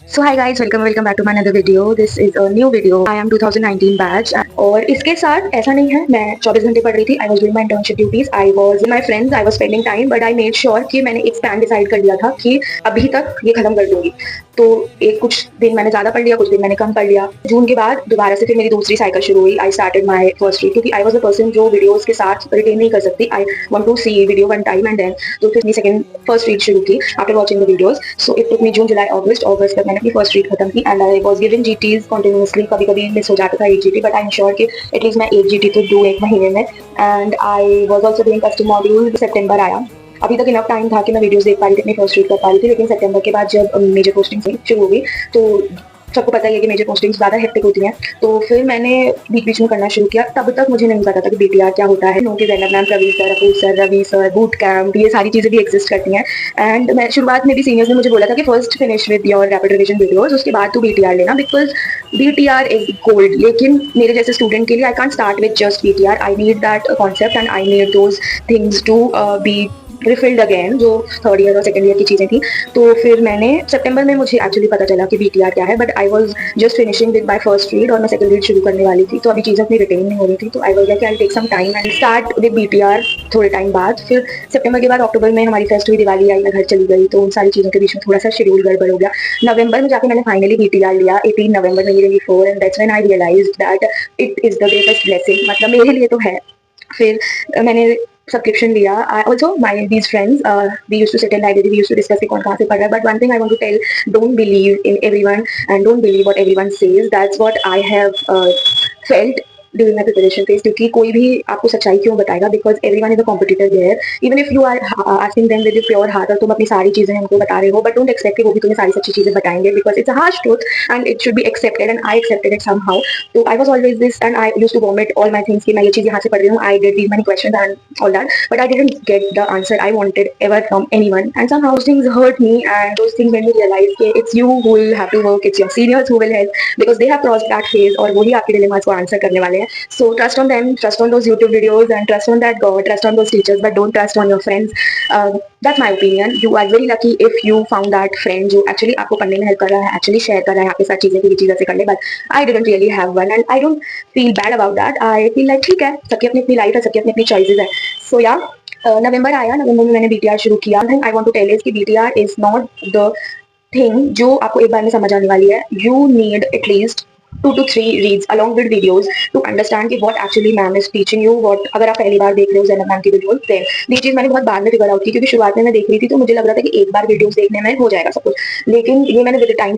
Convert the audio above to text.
So hi guys, welcome back to my another video. This is a new video. I am 2019 batch और इसके साथ ऐसा नहीं है मैं 24 घंटे पढ़ रही थी. I was doing my internship duties. I was with my friends. I was spending time, but I made sure कि मैंने एक स्पैन डिसाइड कर लिया था कि अभी तक ये खत्म कर दूंगी. तो एक कुछ दिन मैंने ज़्यादा पढ़ लिया, कुछ दिन मैंने कम पढ़ लिया. जून के बाद दोबारा से फिर मेरी दूसरी साइकिल शुरू हुई. I started my first read क्योंकि आई वॉज अ पर्सन जो वीडियोज़ के साथ रिटेन नहीं कर सकती. I want to see video one time and then तो फिर सेकंड फर्स्ट रीड शुरू की after watching the videos. So it took me June July August तक मैंने अपनी फर्स्ट रीड खत्म की and I was giving GTs continuously. कभी कभी मिस हो जाता था एक GT, but I am sure कि एटलीस्ट मैं एक जीटी तो दूँ एक महीने में. And I was also doing custom module. सितंबर आया, अभी तक इनफ टाइम था कि मैं वीडियोस देख पा रही थी, अपनी फर्स्ट रीड कर पा रही थी. लेकिन सितंबर के बाद जब मेजर पोस्टिंग शुरू हो गई तो सबको पता ही है कि मेजर पोस्टिंग ज़्यादा हेक्टिक होती हैं. तो फिर मैंने बीच बीच में करना शुरू किया. तब तक मुझे नहीं पता था कि बीटीआर क्या होता है. Notice Zainab ma'am, Praveen sir, अपूर sir, Ravi sir, boot camp, ये सारी चीज़ें भी एग्जिस्ट करती हैं. एंड मैं शुरुआत में भी सीनियर्स ने मुझे बोला था कि first finish with your rapid revision videos, उसके बाद तो बीटीआर लेना बिकॉज बीटीआर इज गोल्ड. लेकिन मेरे जैसे स्टूडेंट के लिए I can't start with just BTR. I need that concept and I need those things to be refilled again, जो थर्ड ईयर और सेकंड ईयर की चीज़ें थी. तो फिर मैंने सितंबर में मुझे एक्चुअली पता चला कि बीटीआर क्या है, but I was just finishing with my first read और मैं सेकंड रीड शुरू करने वाली थी. तो अभी चीज़ें अपनी रिटेन नहीं हो रही थी. तो I was like I take some time and start with BTR थोड़े टाइम बाद. फिर सितंबर के बाद अक्टूबर में हमारी फेस्ट हुई, दिवाली आई, मैं घर चली गई. तो उन सारी चीज़ों के बीच में थोड़ा सा शेड्यूल गड़बड़ हो गया. नवंबर में जाकर मैंने फाइनली बीटीआर लिया 18 नवंबर 2024 and that's when I realized that it is the greatest blessing. मतलब मेरे लिए तो है. फिर मैंने सब्सक्रिप्शन लिया. Also my these friends we use to sit in library, we use to discuss कौन कहाँ से पढ़ रहा है. But one thing I want to tell, don't believe in everyone and don't believe what everyone says. That's what I have felt during my preparation phase. क्योंकि कोई भी आपको सच्चाई क्यों बताएगा, because everyone is a competitor there. Even if you are asking them with your pure heart और तुम अपनी सारी चीज़ें उनको बता रहे हो, बट डोंट एक्सपेक्ट कि वो भी तुम्हें सारी सच्ची चीज़ें बताएंगे, because it's a harsh truth and it should be accepted and I accepted it somehow. तो I was always this and I use to vomit all my things कि मैं ये चीज़ यहाँ से पढ़ रही हूँ. I did read many questions and all that, but I didn't get the answer I wanted ever from anyone. And somehow those things hurt me, and those things made me realize that it's you who will have to work, it's your seniors who will help, because they have crossed that phase और वही आपके dilemmas को answer करने वाले हैं. So trust on them, trust on those YouTube videos, and trust on that God, trust on those teachers, but don't trust on your friends. That's my opinion. You are very lucky if you found that friend जो actually आपको पढ़ने में help कर रहा है, actually share कर रहा है आपके साथ चीज़ें कि ये चीज़ ऐसे कर ले. But I didn't really have one, and I don't feel bad about that. I feel like ठीक है, सबकी अपनी अपनी लाइफ है, सबकी अपनी अपनी चॉइसेस है. सो या नवंबर आया, नवंबर में मैंने बीटीआर शुरू किया. Thing I want to tell is कि BTR is not the thing जो आपको एक बार में समझ आने वाली है. You need at least 2 to 3 reads along with videos to understand कि what actually ma'am is teaching you. what अगर आप पहली बार देख रहे हो जैनब मैम की वीडियोस, देन ये चीज़ मैंने बहुत बाद में फिगर आउट की, क्योंकि शुरुआत में मैं देख रही थी तो मुझे लग रहा था कि एक बार वीडियोस देखने में हो जाएगा सब कुछ. लेकिन ये मैंने विद टाइम